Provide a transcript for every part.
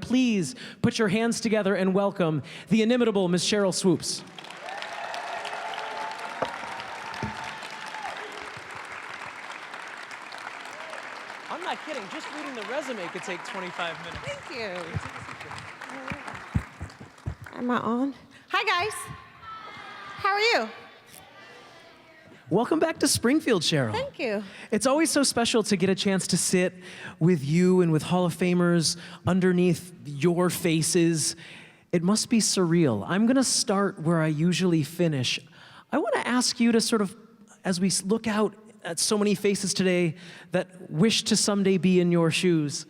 Please put your hands together and welcome the inimitable Miss Sheryl Swoopes. I'm not kidding. Just reading the resume could take 25 minutes. Thank you. Am I on? Hi, guys. How are you? Welcome back to Springfield, Sheryl. Thank you. It's always so special to get a chance to sit with you and with Hall of Famers underneath your faces. It must be surreal. I'm going to start where I usually finish. I want to ask you to sort of, as we look out at so many faces today that wish to someday be in your shoes,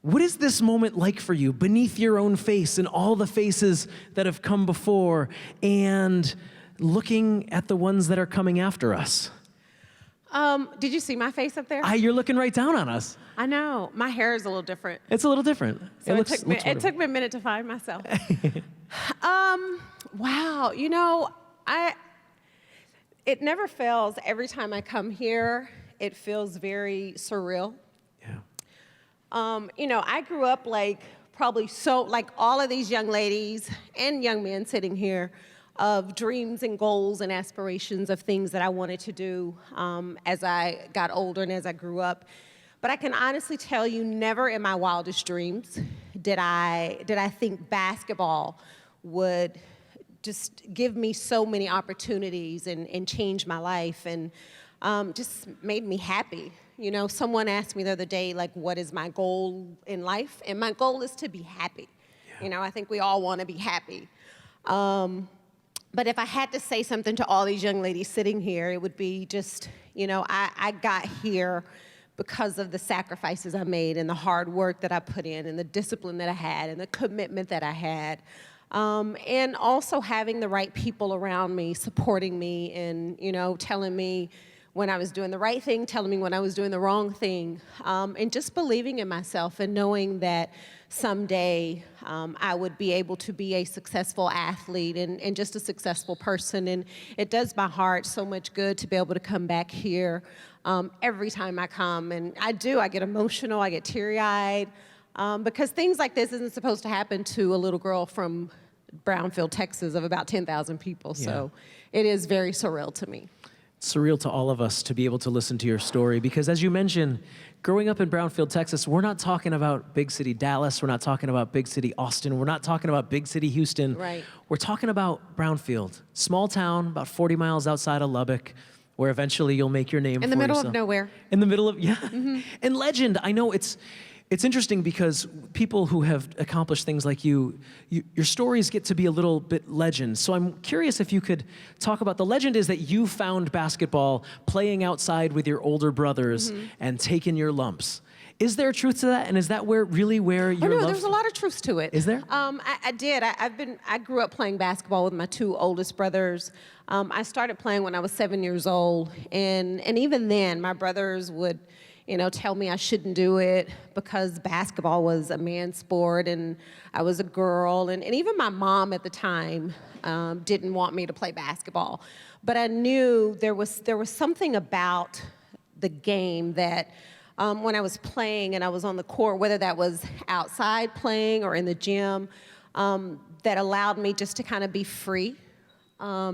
what is this moment like for you beneath your own face and all the faces that have come before, and looking at the ones that are coming after us? Did you see my face up there? You're looking right down on us. I know. My hair is a little different. It's a little different. So it took me a minute to find myself. Wow. You know, it never fails. Every time I come here, it feels very surreal. Yeah. You know, I grew up like all of these young ladies and young men sitting here, of dreams and goals and aspirations of things that I wanted to do as I got older and as I grew up. But I can honestly tell you, never in my wildest dreams did I think basketball would just give me so many opportunities and change my life, and just made me happy. You know, someone asked me the other day, like, what is my goal in life? And my goal is to be happy. Yeah. You know, I think we all want to be happy. But if I had to say something to all these young ladies sitting here, it would be just, you know, I got here because of the sacrifices I made and the hard work that I put in and the discipline that I had and the commitment that I had. And also having the right people around me, supporting me and, you know, telling me when I was doing the right thing, telling me when I was doing the wrong thing, and just believing in myself and knowing that someday I would be able to be a successful athlete and just a successful person. And it does my heart so much good to be able to come back here every time I come. And I get emotional, I get teary-eyed, because things like this isn't supposed to happen to a little girl from Brownfield, Texas, of about 10,000 people. Yeah. So it is very surreal to me. It's surreal to all of us to be able to listen to your story, because as you mentioned, growing up in Brownfield, Texas, we're not talking about big city Dallas, we're not talking about big city Austin, we're not talking about big city Houston. Right. We're talking about Brownfield, small town about 40 miles outside of Lubbock, where eventually you'll make your name for yourself. In the middle of nowhere. In the middle of, yeah. Mm-hmm. And legend, I know it's interesting because people who have accomplished things like you, your stories get to be a little bit legend. So I'm curious if you could talk about, the legend is that you found basketball playing outside with your older brothers, mm-hmm. and taking your lumps. Is there truth to that? And is that really where your love? There's a lot of truth to it. Is there? I did. I grew up playing basketball with my two oldest brothers. I started playing when I was 7 years old, and even then, my brothers would, you know, tell me I shouldn't do it because basketball was a man's sport and I was a girl. And even my mom at the time didn't want me to play basketball. But I knew there was something about the game that when I was playing and I was on the court, whether that was outside playing or in the gym, that allowed me just to kind of be free.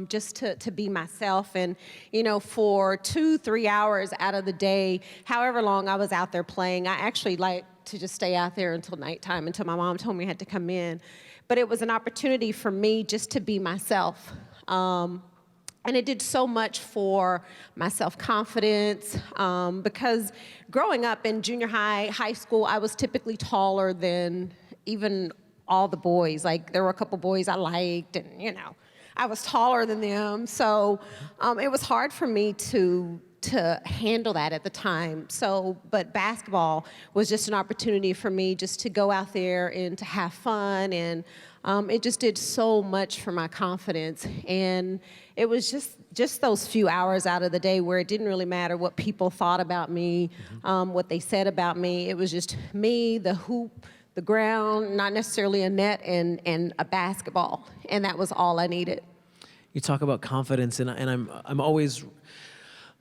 Just to be myself. And, you know, for 2-3 hours out of the day, however long I was out there playing, I actually like to just stay out there until nighttime, until my mom told me I had to come in. But it was an opportunity for me just to be myself. And it did so much for my self-confidence, because growing up in junior high, high school, I was typically taller than even all the boys. Like, there were a couple boys I liked, and, you know, I was taller than them, so it was hard for me to handle that at the time. So, but basketball was just an opportunity for me just to go out there and to have fun, and it just did so much for my confidence. And it was just those few hours out of the day where it didn't really matter what people thought about me, mm-hmm. What they said about me. It was just me, the hoop, the ground, not necessarily a net, and a basketball, and that was all I needed. You talk about confidence, and I'm always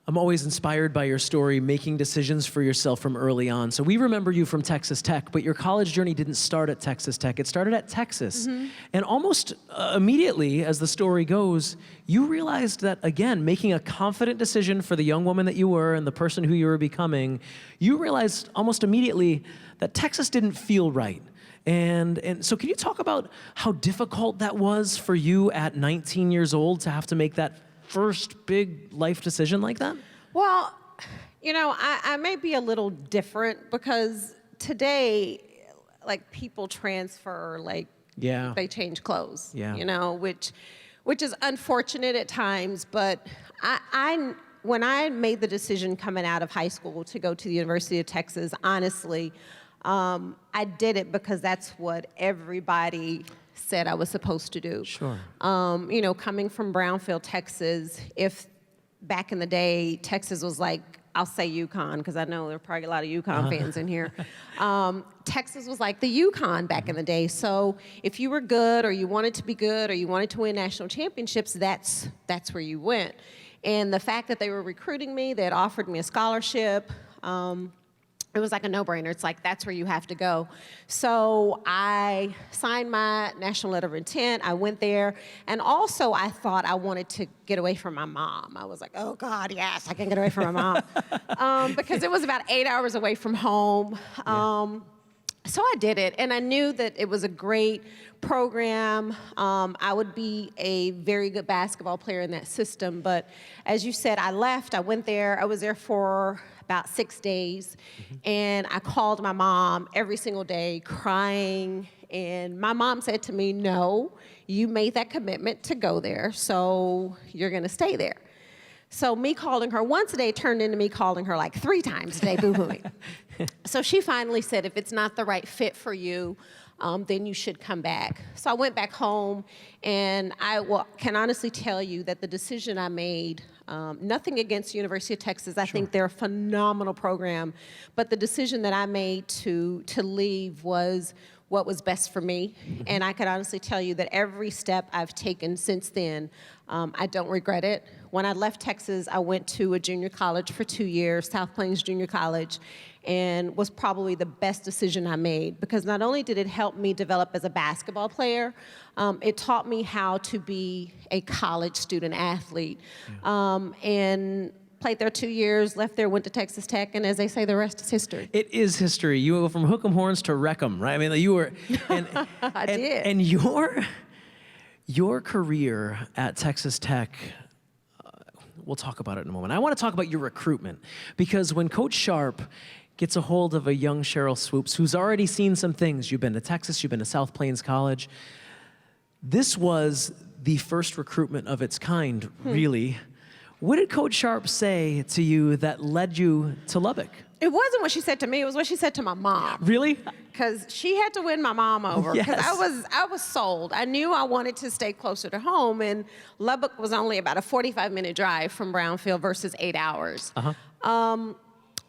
I'm always inspired by your story, making decisions for yourself from early on. So we remember you from Texas Tech, but your college journey didn't start at Texas Tech. It started at Texas. And almost immediately, as the story goes, you realized that, again, making a confident decision for the young woman that you were and the person who you were becoming, you realized almost immediately that Texas didn't feel right. And so can you talk about how difficult that was for you at 19 years old to have to make that first big life decision like that? Well, I may be a little different because today, like, people transfer, like, they change clothes, which is unfortunate at times. But when I made the decision coming out of high school to go to the University of Texas, honestly, I did it because that's what everybody said I was supposed to do. Sure. Coming from Brownfield, Texas, if back in the day, Texas was like, I'll say UConn, because I know there are probably a lot of UConn fans in here. Texas was like the UConn back in the day. So if you were good, or you wanted to be good, or you wanted to win national championships, that's where you went. And the fact that they were recruiting me, they had offered me a scholarship, it was like a no-brainer. It's like, that's where you have to go. So I signed my national letter of intent. I went there. And also, I thought I wanted to get away from my mom. I was like, oh, God, yes, I can get away from my mom. Because it was about 8 hours away from home. So I did it. And I knew that it was a great program. I would be a very good basketball player in that system. But as you said, I left. I went there. I was there for about 6 days. And I called my mom every single day crying. And my mom said to me, no, you made that commitment to go there, so you're going to stay there. So me calling her once a day turned into me calling her like 3 times a day, boo-hooing. So she finally said, if it's not the right fit for you, then you should come back. So I went back home, and I can honestly tell you that the decision I made, nothing against the University of Texas, I think they're a phenomenal program, but the decision that I made to leave was what was best for me. And I can honestly tell you that every step I've taken since then, I don't regret it. When I left Texas, I went to a junior college for 2 years, South Plains Junior College, and was probably the best decision I made, because not only did it help me develop as a basketball player, it taught me how to be a college student athlete. And played there 2 years, left there, went to Texas Tech, and as they say, the rest is history. It is history. You go from hook 'em horns to wreck 'em, right? I mean, you were... I did. And your career at Texas Tech, we'll talk about it in a moment. I want to talk about your recruitment, because when Coach Sharp gets a hold of a young Sheryl Swoopes who's already seen some things, you've been to Texas, you've been to South Plains College, this was the first recruitment of its kind, really. What did Coach Sharp say to you that led you to Lubbock? It wasn't what she said to me, it was what she said to my mom. Really? Because she had to win my mom over. Because Yes. I was sold. I knew I wanted to stay closer to home, and Lubbock was only about a 45-minute drive from Brownfield versus 8 hours.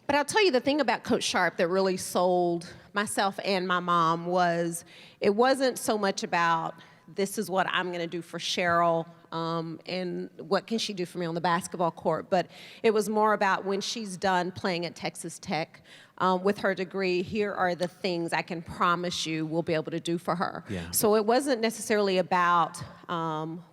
But I'll tell you, the thing about Coach Sharp that really sold myself and my mom was, it wasn't so much about, this is what I'm going to do for Sheryl, and what can she do for me on the basketball court, but it was more about when she's done playing at Texas Tech with her degree, here are the things I can promise you we'll be able to do for her. So it wasn't necessarily about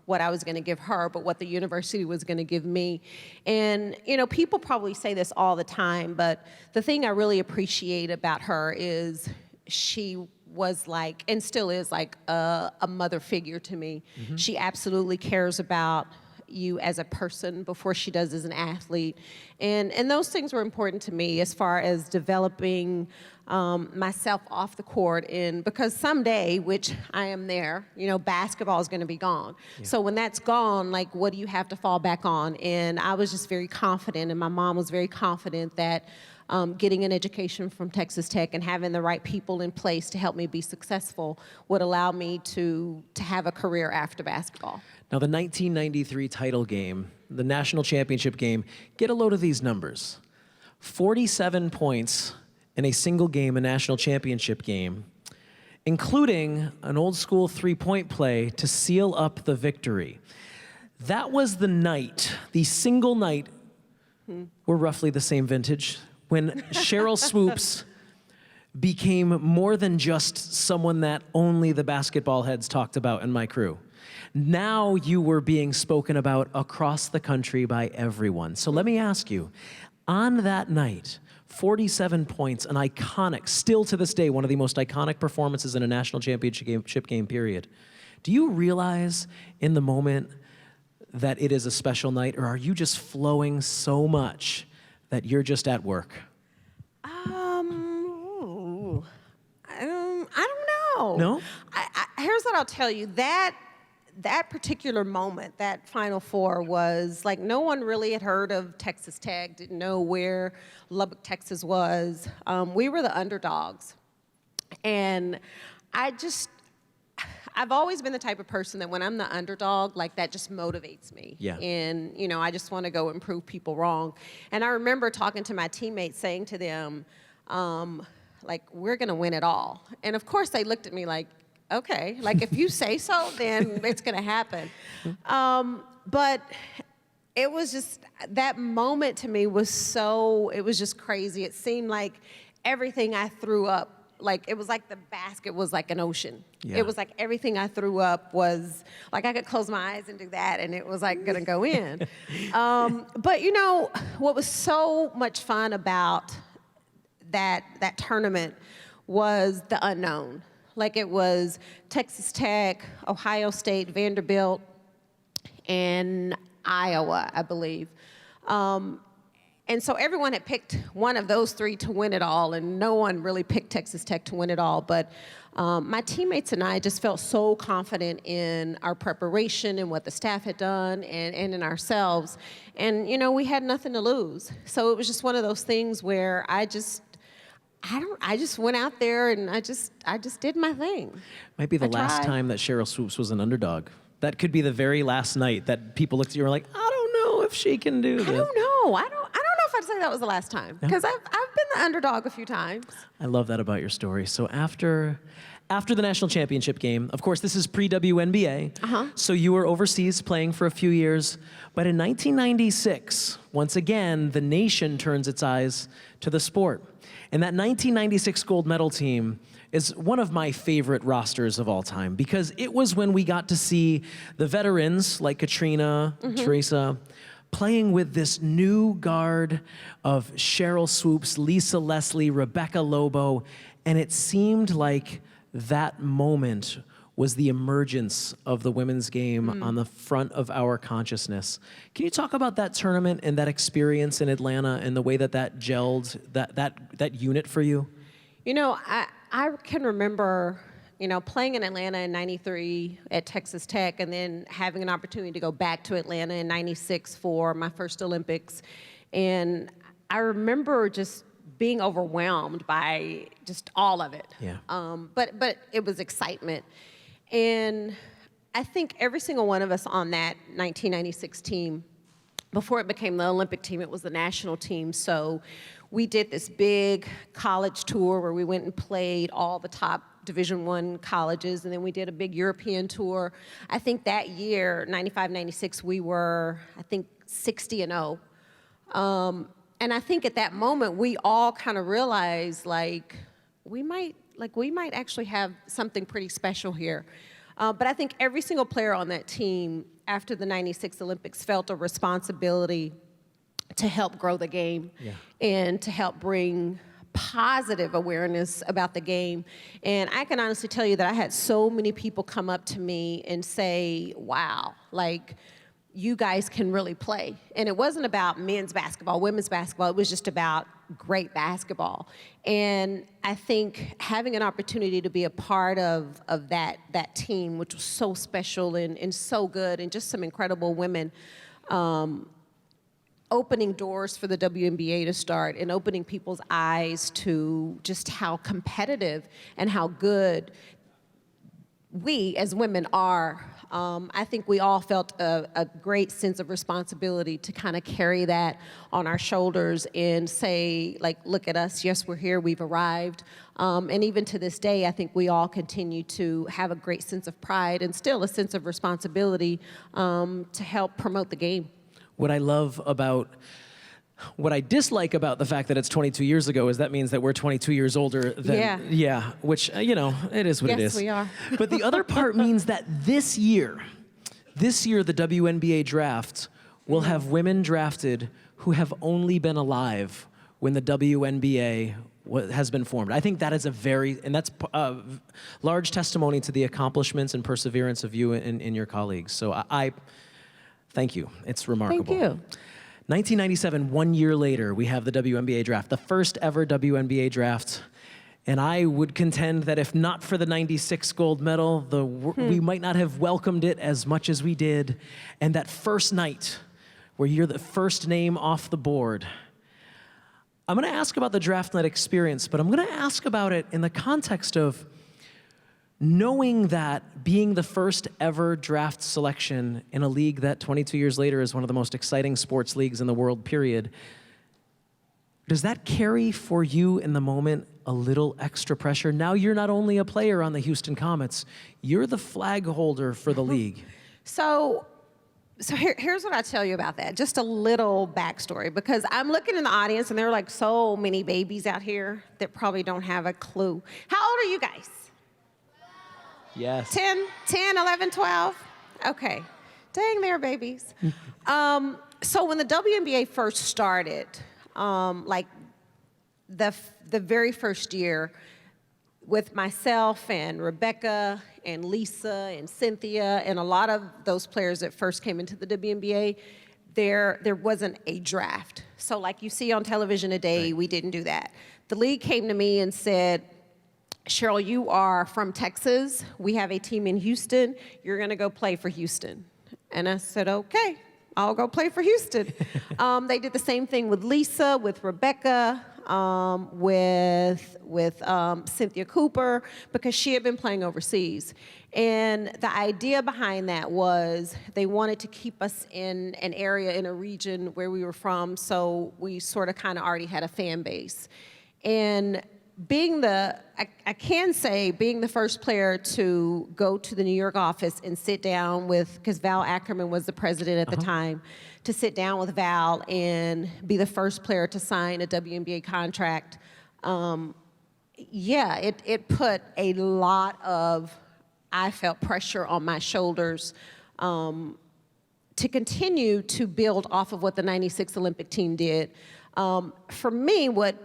what I was going to give her, but what the university was going to give me. And, people probably say this all the time, but the thing I really appreciate about her is she was like, and still is like, a mother figure to me. She absolutely cares about you as a person before she does as an athlete. And those things were important to me as far as developing myself off the court. And because someday, which I am there, basketball is going to be gone. So when that's gone, like, what do you have to fall back on? And I was just very confident, and my mom was very confident that getting an education from Texas Tech and having the right people in place to help me be successful would allow me to have a career after basketball. Now, the 1993 title game, the national championship game, get a load of these numbers. 47 points in a single game, a national championship game, including an old school three-point play to seal up the victory. That was the night, the single night, We're roughly the same vintage. When Sheryl Swoopes became more than just someone that only the basketball heads talked about in my crew. Now you were being spoken about across the country by everyone. So let me ask you, on that night, 47 points, an iconic, still to this day, one of the most iconic performances in a national championship game, period. Do you realize in the moment that it is a special night, or are you just flowing so much that you're just at work? I don't know. No? Here's what I'll tell you. That particular moment, that Final Four, was like no one really had heard of Texas Tech, didn't know where Lubbock, Texas was. We were the underdogs. And I've always been the type of person that when I'm the underdog, like that just motivates me. Yeah. And, I just want to go and prove people wrong. And I remember talking to my teammates saying to them, like, we're going to win it all. And of course they looked at me like, okay, like if you say so, then it's going to happen. But it was just, that moment to me was it was just crazy. It seemed like everything I threw up, like it was like the basket was like an ocean. Yeah. It was like everything I threw up was like I could close my eyes and do that and it was like gonna go in. But what was so much fun about that tournament was the unknown. Like it was Texas Tech, Ohio State, Vanderbilt, and Iowa, I believe. And so everyone had picked one of those three to win it all, and no one really picked Texas Tech to win it all. But my teammates and I just felt so confident in our preparation and what the staff had done and in ourselves. And, we had nothing to lose. So it was just one of those things where I just went out there and I just did my thing. Might be the last time that Sheryl Swoopes was an underdog. That could be the very last night that people looked at you and were like, I don't know if she can do this. I don't know. I don't know if I'd say that was the last time, because I've been the underdog a few times. I love that about your story. So after the national championship game, of course, this is pre-WNBA, so you were overseas playing for a few years. But in 1996, once again, the nation turns its eyes to the sport. And that 1996 gold medal team is one of my favorite rosters of all time, because it was when we got to see the veterans like Katrina, Teresa, playing with this new guard of Sheryl Swoopes, Lisa Leslie, Rebecca Lobo, and it seemed like that moment was the emergence of the women's game on the front of our consciousness. Can you talk about that tournament and that experience in Atlanta and the way that gelled, that unit for you? I can remember, playing in Atlanta in '93 at Texas Tech, and then having an opportunity to go back to Atlanta in '96 for my first Olympics. And I remember just being overwhelmed by just all of it. Yeah. But it was excitement. And I think every single one of us on that 1996 team, before it became the Olympic team, it was the national team. So we did this big college tour where we went and played all the top Division I colleges, and then we did a big European tour. I think that year, 95, 96, we were, 60-0. And I think at that moment, we all kind of realized, we might actually have something pretty special here. But I think every single player on that team after the '96 Olympics felt a responsibility to help grow the game and to help bring positive awareness about the game. And I can honestly tell you that I had so many people come up to me and say, wow, you guys can really play. And it wasn't about men's basketball, women's basketball, it was just about great basketball. And I think having an opportunity to be a part of that team, which was so special and so good, and just some incredible women, opening doors for the WNBA to start and opening people's eyes to just how competitive and how good we as women are. I think we all felt a great sense of responsibility to kind of carry that on our shoulders and say, look at us, yes, we're here, we've arrived. And even to this day, I think we all continue to have a great sense of pride and still a sense of responsibility to help promote the game. What I love about What I dislike about the fact that it's 22 years ago is that means that we're 22 years older than, which, it is what it is. Yes, we are. But the other part means that this year, the WNBA draft will have women drafted who have only been alive when the WNBA has been formed. I think that is that's a large testimony to the accomplishments and perseverance of you and your colleagues. So I thank you. It's remarkable. Thank you. 1997, 1 year later, we have the WNBA draft, the first ever WNBA draft. And I would contend that if not for the 96 gold medal, we might not have welcomed it as much as we did. And that first night, where you're the first name off the board, I'm going to ask about the draft night experience, but I'm going to ask about it in the context of knowing that being the first ever draft selection in a league that 22 years later is one of the most exciting sports leagues in the world, period. Does that carry for you in the moment a little extra pressure? Now you're not only a player on the Houston Comets, you're the flag holder for the league. So here's what I tell you about that. Just a little backstory, because I'm looking in the audience and there are like so many babies out here that probably don't have a clue. How old are you guys? Yes. 10, 11, 12? Okay. Dang, they're babies. So when the WNBA first started, like the very first year, with myself and Rebecca and Lisa and Cynthia and a lot of those players that first came into the WNBA, there wasn't a draft. So like you see on television today, we didn't do that. The league came to me and said, Sheryl, you are from Texas. We have a team in Houston. You're going to go play for Houston. And I said, okay, I'll go play for Houston. They did the same thing with Lisa, with Rebecca, with Cynthia Cooper, because she had been playing overseas. And the idea behind that was they wanted to keep us in an area, in a region where we were from, so we sort of kind of already had a fan base. And being I can say, being the first player to go to the New York office and sit down with, because Val Ackerman was the president at the time, to sit down with Val and be the first player to sign a WNBA contract, it put a lot of, I felt, pressure on my shoulders to continue to build off of what the 96 Olympic team did. For me, what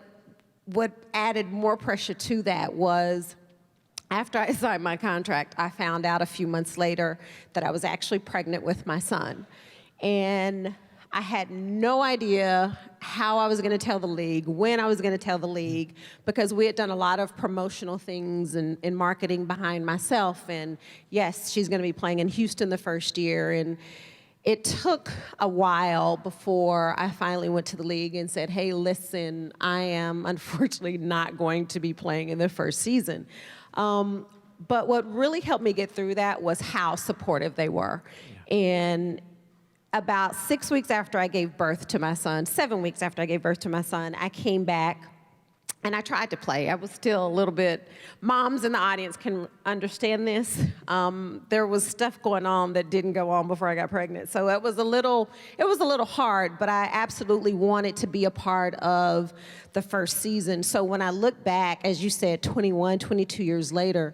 added more pressure to that was, after I signed my contract, I found out a few months later that I was actually pregnant with my son. And I had no idea how I was going to tell the league, when I was going to tell the league, because we had done a lot of promotional things and marketing behind myself. And yes, she's going to be playing in Houston the first year. And it took a while before I finally went to the league and said, hey, listen, I am unfortunately not going to be playing in the first season. But what really helped me get through that was how supportive they were. Yeah. And about 6 weeks after I gave birth to my son, 7 weeks after I gave birth to my son, I came back and I tried to play. I was still a little bit, moms in the audience can understand this. There was stuff going on that didn't go on before I got pregnant. So it was a little hard, but I absolutely wanted to be a part of the first season. So when I look back, as you said, 21, 22 years later,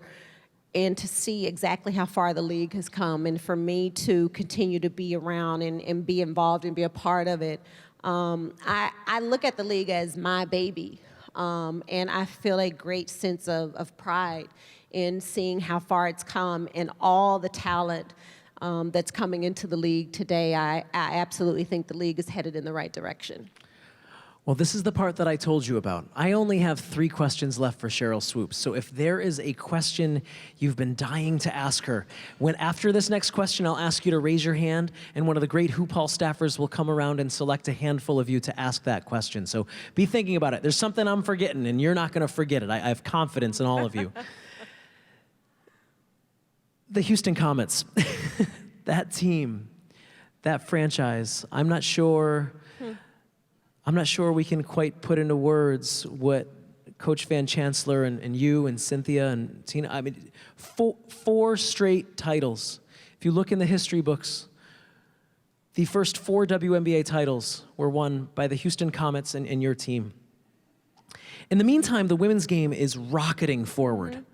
and to see exactly how far the league has come, and for me to continue to be around and be involved and be a part of it, I look at the league as my baby. And I feel a great sense of pride in seeing how far it's come and all the talent that's coming into the league today. I absolutely think the league is headed in the right direction. Well, this is the part that I told you about. I only have 3 questions left for Sheryl Swoopes. So if there is a question you've been dying to ask her, after this next question, I'll ask you to raise your hand, and one of the great Hoop Hall staffers will come around and select a handful of you to ask that question. So be thinking about it. There's something I'm forgetting, and you're not going to forget it. I have confidence in all of you. The Houston Comets, that team, that franchise, I'm not sure we can quite put into words what Coach Van Chancellor and you and Cynthia and Tina, I mean, 4 straight titles. If you look in the history books, The first 4 WNBA titles were won by the Houston Comets and your team. In the meantime, the women's game is rocketing forward.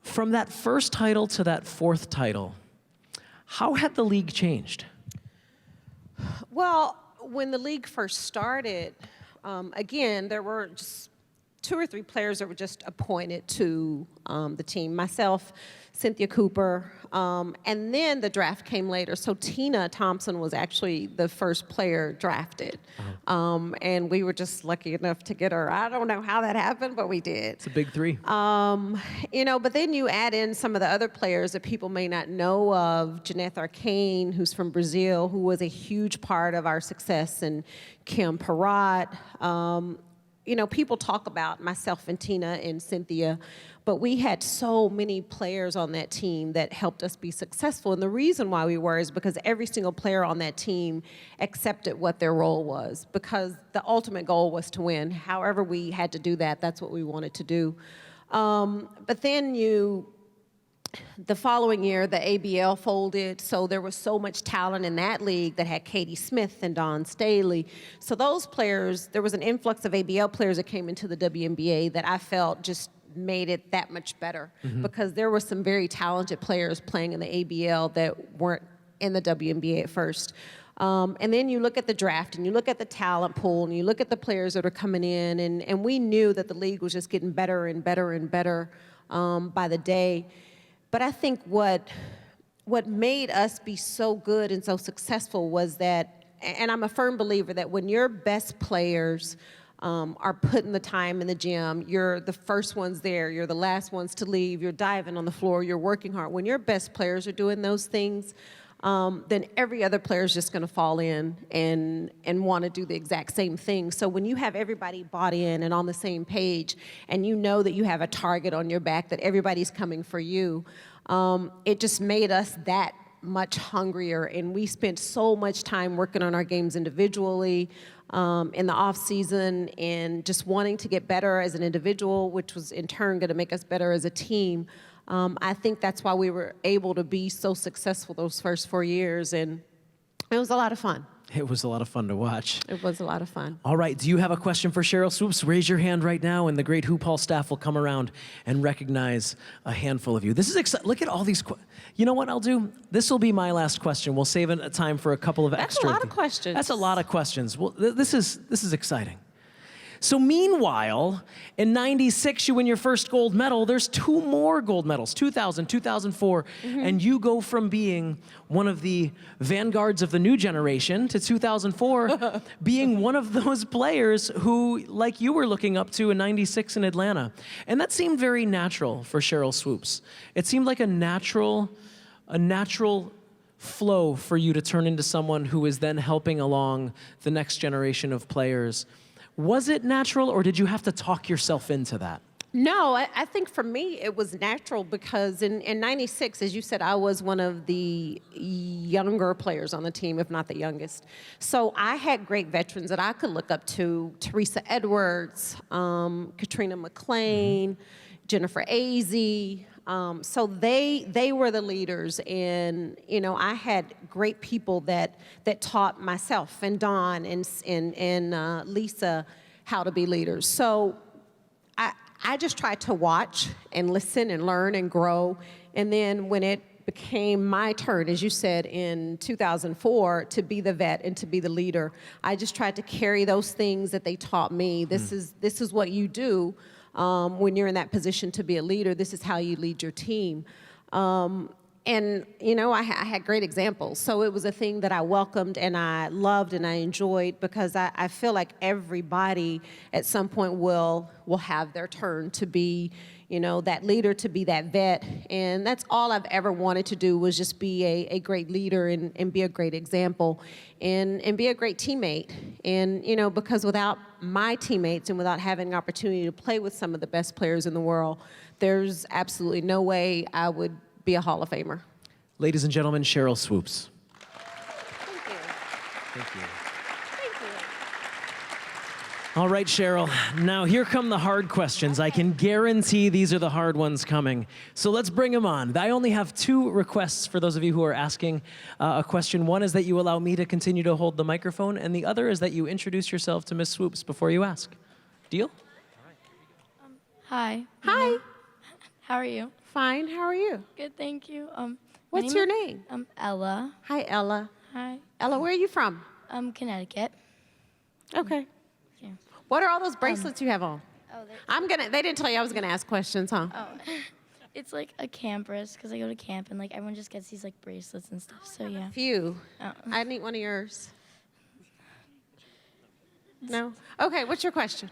From that first title to that 4th title, how had the league changed? Well, when the league first started, again, there were just 2 or 3 players that were just appointed to the team. Myself, Cynthia Cooper, and then the draft came later. So Tina Thompson was actually the first player drafted. And we were just lucky enough to get her. I don't know how that happened, but we did. It's a big 3. You know, but then you add in some of the other players that people may not know of. Janeth Arcane, who's from Brazil, who was a huge part of our success, and Kim Parat. You know, people talk about myself and Tina and Cynthia, but we had so many players on that team that helped us be successful. And the reason why we were is because every single player on that team accepted what their role was, because the ultimate goal was to win. However we had to do that, that's what we wanted to do. But then the following year, the ABL folded, so there was so much talent in that league that had Katie Smith and Dawn Staley. So those players, there was an influx of ABL players that came into the WNBA that I felt just made it that much better, because there were some very talented players playing in the ABL that weren't in the WNBA at first. And then you look at the draft, and you look at the talent pool, and you look at the players that are coming in, and we knew that the league was just getting better and better and better by the day. But I think what made us be so good and so successful was that, and I'm a firm believer that when your best players are putting the time in the gym, you're the first ones there, you're the last ones to leave, you're diving on the floor, you're working hard. When your best players are doing those things, then every other player is just going to fall in and want to do the exact same thing. So when you have everybody bought in and on the same page, and you know that you have a target on your back, that everybody's coming for you, it just made us that much hungrier. And we spent so much time working on our games individually in the off season, and just wanting to get better as an individual, which was in turn going to make us better as a team. I think that's why we were able to be so successful those first 4 years, and it was a lot of fun. It was a lot of fun to watch. It was a lot of fun. All right, do you have a question for Sheryl Swoopes? Raise your hand right now, and the great Hoop Hall staff will come around and recognize a handful of you. This is exciting. Look at all these. You know what I'll do? This will be my last question. We'll save a time for a couple of extra. That's a lot of questions. That's a lot of questions. Well, this is exciting. So meanwhile, in '96, you win your first gold medal. There's 2 more gold medals, 2000, 2004, and you go from being one of the vanguards of the new generation to 2004 being one of those players who, like you were looking up to in '96 in Atlanta. And that seemed very natural for Sheryl Swoopes. It seemed like a natural flow for you to turn into someone who is then helping along the next generation of players. Was it natural, or did you have to talk yourself into that? No, I think for me it was natural, because in '96, as you said, I was one of the younger players on the team, if not the youngest. So I had great veterans that I could look up to: Teresa Edwards, Katrina McClain, Jennifer Azzi. So they were the leaders, and you know, I had great people that taught myself and Dawn and Lisa how to be leaders. So I just tried to watch and listen and learn and grow. And then when it became my turn, as you said, in 2004, to be the vet and to be the leader, I just tried to carry those things that they taught me. This is what you do. When you're in that position to be a leader, this is how you lead your team. And, you know, I had great examples. So it was a thing that I welcomed and I loved and I enjoyed, because I feel like everybody at some point will have their turn to be, you know, that leader, to be that vet. And that's all I've ever wanted to do, was just be a great leader and be a great example and be a great teammate. And, you know, because without my teammates and without having an opportunity to play with some of the best players in the world, there's absolutely no way I would be a Hall of Famer. Ladies and gentlemen, Sheryl Swoopes. Thank you. Thank you. Thank you. All right, Sheryl. Now here come the hard questions. I can guarantee these are the hard ones coming. So let's bring them on. I only have 2 requests for those of you who are asking a question. One is that you allow me to continue to hold the microphone, and the other is that you introduce yourself to Miss Swoopes before you ask. Deal? Hi. Hi. How are you? Fine. How are you? Good, thank you. What's your name? Ella. Hi, Ella. Hi. Ella, where are you from? Connecticut. Okay. Yeah. What are all those bracelets you have on? Oh, They didn't tell you I was gonna ask questions, huh? it's like a campus because I go to camp and like everyone just gets these like bracelets and stuff. So yeah. Few. Oh. I need one of yours. No? Okay, what's your question?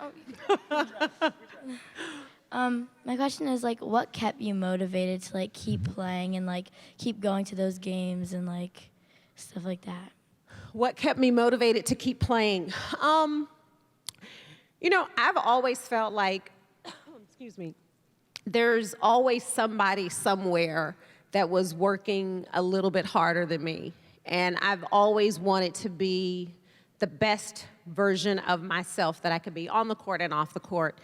My question is like, what kept you motivated to like keep playing and like keep going to those games and like stuff like that? What kept me motivated to keep playing? You know, I've always felt like, excuse me, there's always somebody somewhere that was working a little bit harder than me. And I've always wanted to be the best version of myself that I could be on the court and off the court.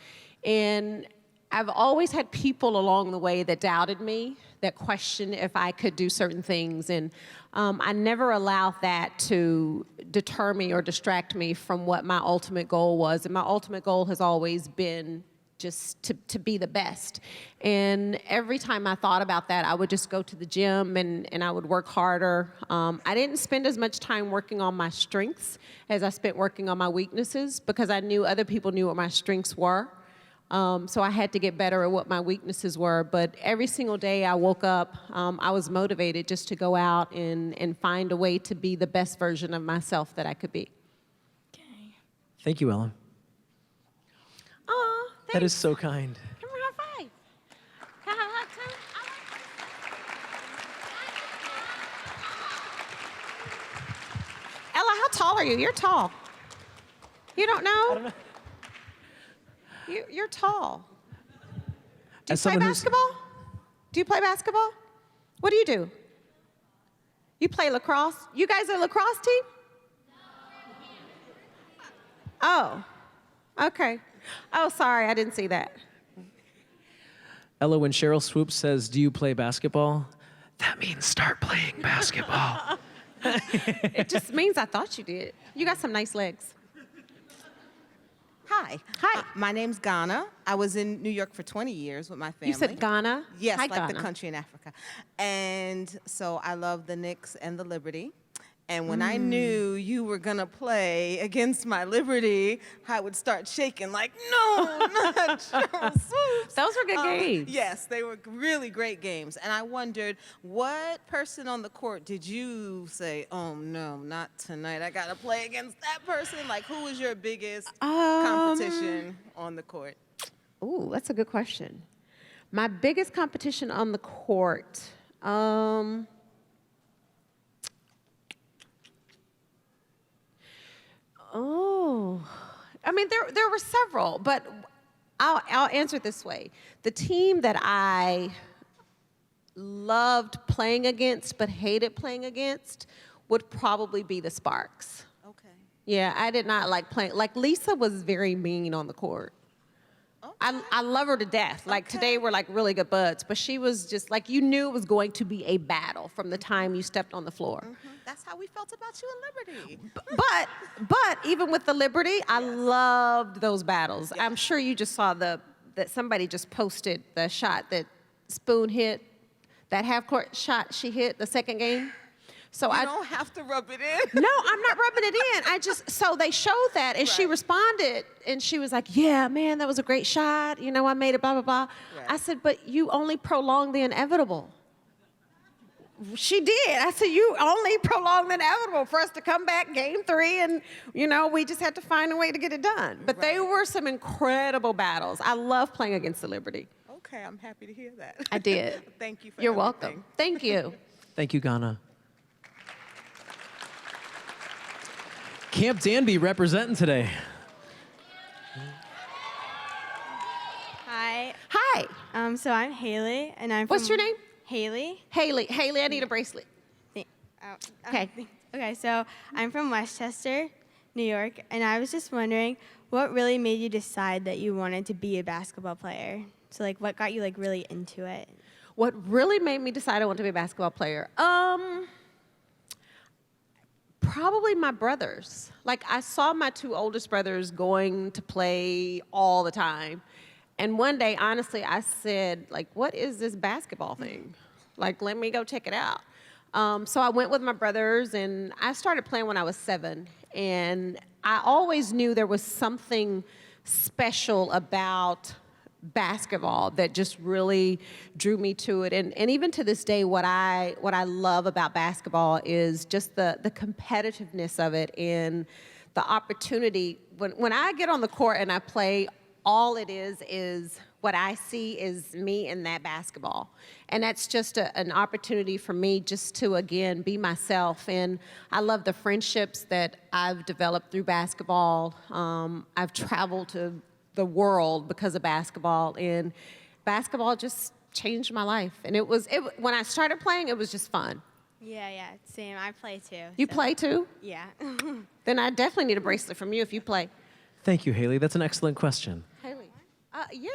And I've always had people along the way that doubted me, that questioned if I could do certain things. And I never allowed that to deter me or distract me from what my ultimate goal was. And my ultimate goal has always been just to be the best. And every time I thought about that, I would just go to the gym and I would work harder. I didn't spend as much time working on my strengths as I spent working on my weaknesses because I knew other people knew what my strengths were. So I had to get better at what my weaknesses were. But every single day I woke up, I was motivated just to go out and find a way to be the best version of myself that I could be. Okay. Thank you, Ella. Aw, thanks. That is so kind. Come here, high five. Can I have a hug too? Ella, how tall are you? You're tall. You don't know? I don't know. You're tall. Do you As play someone who's- basketball? Do you play basketball? What do you do? You play lacrosse? You guys are a lacrosse team? Oh, okay. Oh, sorry, I didn't see that. Ella, when Sheryl Swoopes says, "Do you play basketball?" that means start playing basketball. It just means I thought you did. You got some nice legs. Hi. Hi. My name's Ghana. I was in New York for 20 years with my family. You said Ghana? Yes, Hi, like Ghana. the country in Africa. And so I love the Knicks and the Liberty. And when I knew you were going to play against my Liberty, I would start shaking like, no, not Sheryl Swoopes. Those were good games. Yes, they were really great games. And I wondered, what person on the court did you say, oh, no, not tonight. I got to play against that person? Like, who was your biggest competition on the court? Ooh, that's a good question. My biggest competition on the court, I mean, there were several, but I'll answer it this way. The team that I loved playing against but hated playing against would probably be the Sparks. Okay. Yeah, I did not like playing. Like, Lisa was very mean on the court. I love her to death. Like, today we're like really good buds, but she was just like, you knew it was going to be a battle from the time you stepped on the floor. Mm-hmm. That's how we felt about you in Liberty. But even with the Liberty, I loved those battles. Yes. I'm sure you just saw that somebody just posted the shot that Spoon hit, that half-court shot she hit the second game. So You don't have to rub it in. No, I'm not rubbing it in. So they showed that, and she Right. responded, and she was like, yeah, man, that was a great shot. You know, I made it, blah, blah, blah. Right. I said, but you only prolonged the inevitable. She did. I said, you only prolonged the inevitable for us to come back game 3, and, you know, we just had to find a way to get it done. But they were some incredible battles. I love playing against the Liberty. Okay, I'm happy to hear that. I did. Thank you for You're everything. welcome. Thank you. Thank you, Ghana. Camp Danby representing today. Hi. Hi. So I'm Haley, and I'm What's from your name? Haley. Haley, I need a bracelet. Okay. Okay, so I'm from Westchester, New York, and I was just wondering, what really made you decide that you wanted to be a basketball player? So like, what got you like really into it? What really made me decide I want to be a basketball player? Probably my brothers. Like, I saw my two oldest brothers going to play all the time. And one day, honestly, I said, like, what is this basketball thing? Like, let me go check it out. So I went with my brothers, and I started playing when I was 7. And I always knew there was something special about basketball that just really drew me to it. And even to this day, what I love about basketball is just the competitiveness of it and the opportunity. When I get on the court and I play, all it is what I see is me in that basketball. And that's just an opportunity for me just to, again, be myself. And I love the friendships that I've developed through basketball. I've traveled to the world because of basketball, and basketball just changed my life. And when I started playing, it was just fun. Yeah, same. I play too. You play too? Yeah. Then I definitely need a bracelet from you if you play. Thank you, Haley. That's an excellent question. Haley. Yeah.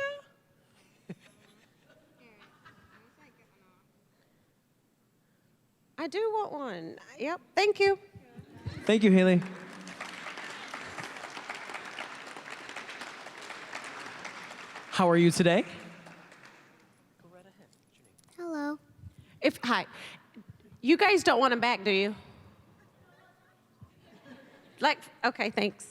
I do want one. Yep. Thank you. Thank you, Haley. How are you today? Hello. Hi. You guys don't want him back, do you? Okay, thanks.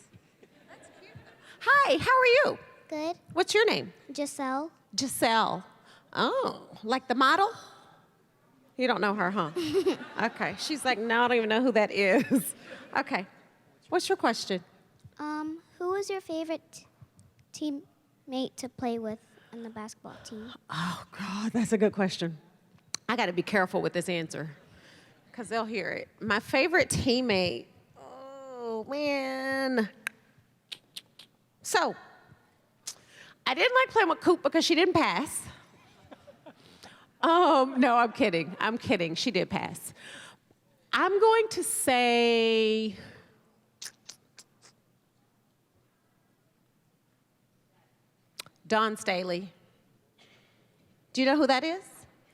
That's cute. Hi, how are you? Good. What's your name? Giselle. Giselle. Oh, like the model? You don't know her, huh? Okay. She's like, no, I don't even know who that is. Okay. What's your question? Who was your favorite teammate to play with on the basketball team? Oh, God, that's a good question. I got to be careful with this answer because they'll hear it. My favorite teammate, oh, man. So, I didn't like playing with Coop because she didn't pass. No, I'm kidding. I'm kidding. She did pass. I'm going to say Dawn Staley. Do you know who that is?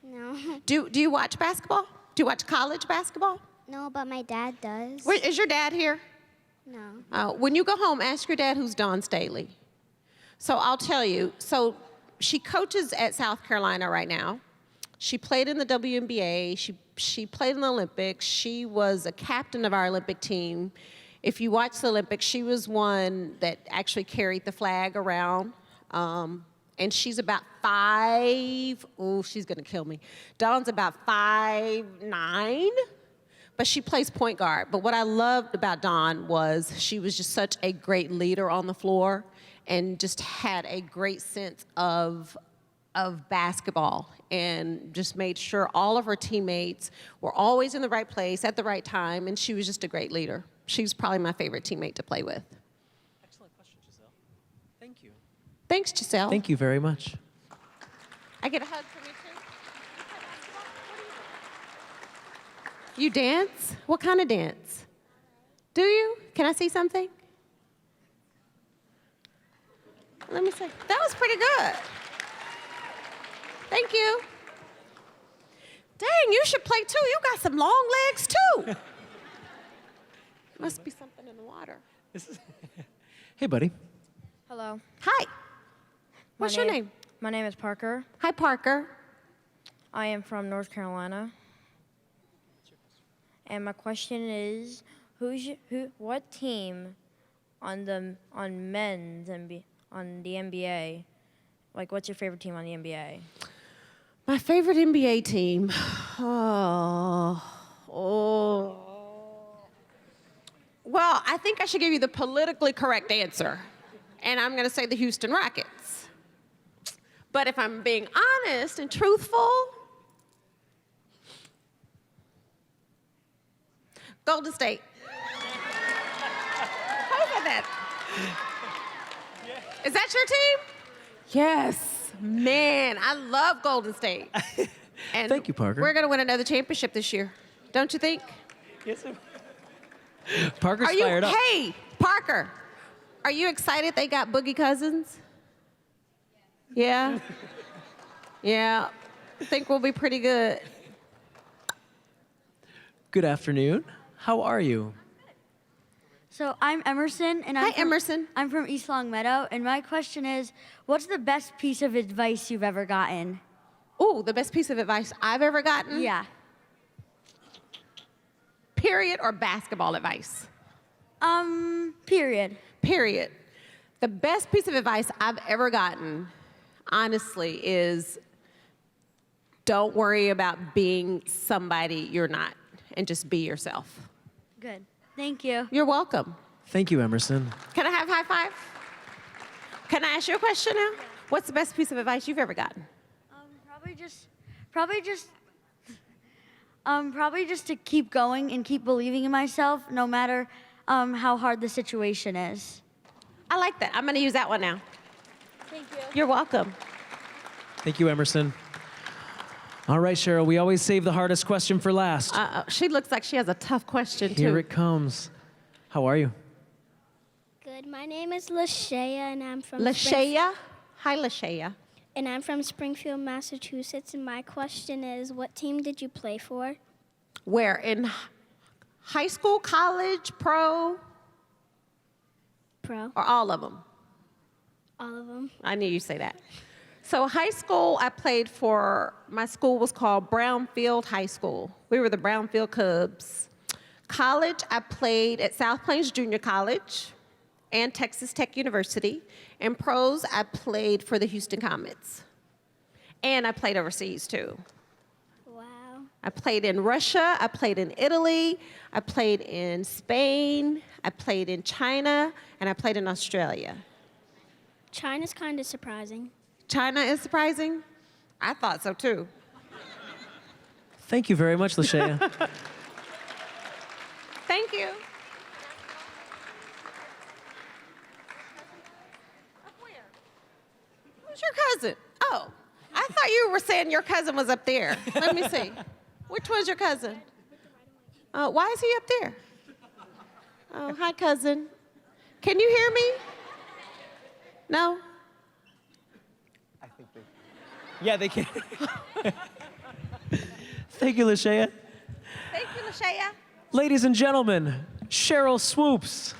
No. Do you watch basketball? Do you watch college basketball? No, but my dad does. Is your dad here? No. When you go home, ask your dad who's Dawn Staley. So I'll tell you. So she coaches at South Carolina right now. She played in the WNBA. She played in the Olympics. She was a captain of our Olympic team. If you watch the Olympics, she was one that actually carried the flag around. And she's about 5. Oh, she's gonna kill me. Dawn's about 5'9", but she plays point guard. But what I loved about Dawn was she was just such a great leader on the floor and just had a great sense of basketball and just made sure all of her teammates were always in the right place at the right time, and she was just a great leader. She's probably my favorite teammate to play with. Excellent question, Giselle. Thank you. Thanks, Giselle. Thank you very much. I get a hug from you too? You dance? What kind of dance? Do you? Can I see something? Let me see. That was pretty good. Thank you. Dang, you should play too. You got some long legs too. Must be something in the water. Hey, buddy. Hello. Hi. What's your name? My name is Parker. Hi, Parker. I am from North Carolina. And my question is, what team on the NBA, like what's your favorite team on the NBA? My favorite NBA team. Oh. Well, I think I should give you the politically correct answer. And I'm going to say the Houston Rockets. But if I'm being honest and truthful, Golden State. How about that? Is that your team? Yes. Man, I love Golden State. And Thank you, Parker. We're going to win another championship this year. Don't you think? Yes, Parker's Are you? fired up. Hey, Parker. Are you excited they got Boogie Cousins? Yeah? Yeah. I think we'll be pretty good. Good afternoon. How are you? So I'm Emerson, and Hi, Emerson. I'm from East Longmeadow, and my question is, what's the best piece of advice you've ever gotten? Ooh, the best piece of advice I've ever gotten? Yeah. Period or basketball advice? Period. Period. The best piece of advice I've ever gotten, honestly, is don't worry about being somebody you're not and just be yourself. Good. Thank you. You're welcome. Thank you, Emerson. Can I have high five? Can I ask you a question now? What's the best piece of advice you've ever gotten? Probably just to keep going and keep believing in myself, no matter how hard the situation is. I like that. I'm going to use that one now. Thank you. You're welcome. Thank you, Emerson. All right, Sheryl, we always save the hardest question for last. She looks like she has a tough question, too. Here it comes. How are you? Good. My name is Lashaya, and I'm from Lashaya? Hi, Lashaya. And I'm from Springfield, Massachusetts. And my question is, what team did you play for? Where? In high school, college, pro, Pro. or all of them? All of them. I knew you'd say that. So high school, I played for, my school was called Brownfield High School. We were the Brownfield Cubs. College, I played at South Plains Junior College and Texas Tech University. And pros, I played for the Houston Comets. And I played overseas, too. Wow. I played in Russia, I played in Italy, I played in Spain, I played in China, and I played in Australia. China's kind of surprising. China is surprising? I thought so, too. Thank you very much, Lashaya. Thank you. Who's your cousin? Oh, I thought you were saying your cousin was up there. Let me see. Which one's your cousin? Oh, why is he up there? Oh, hi, cousin. Can you hear me? No? Yeah, they can. Thank you, Lashaya. Thank you, Lashaya. Ladies and gentlemen, Sheryl Swoopes.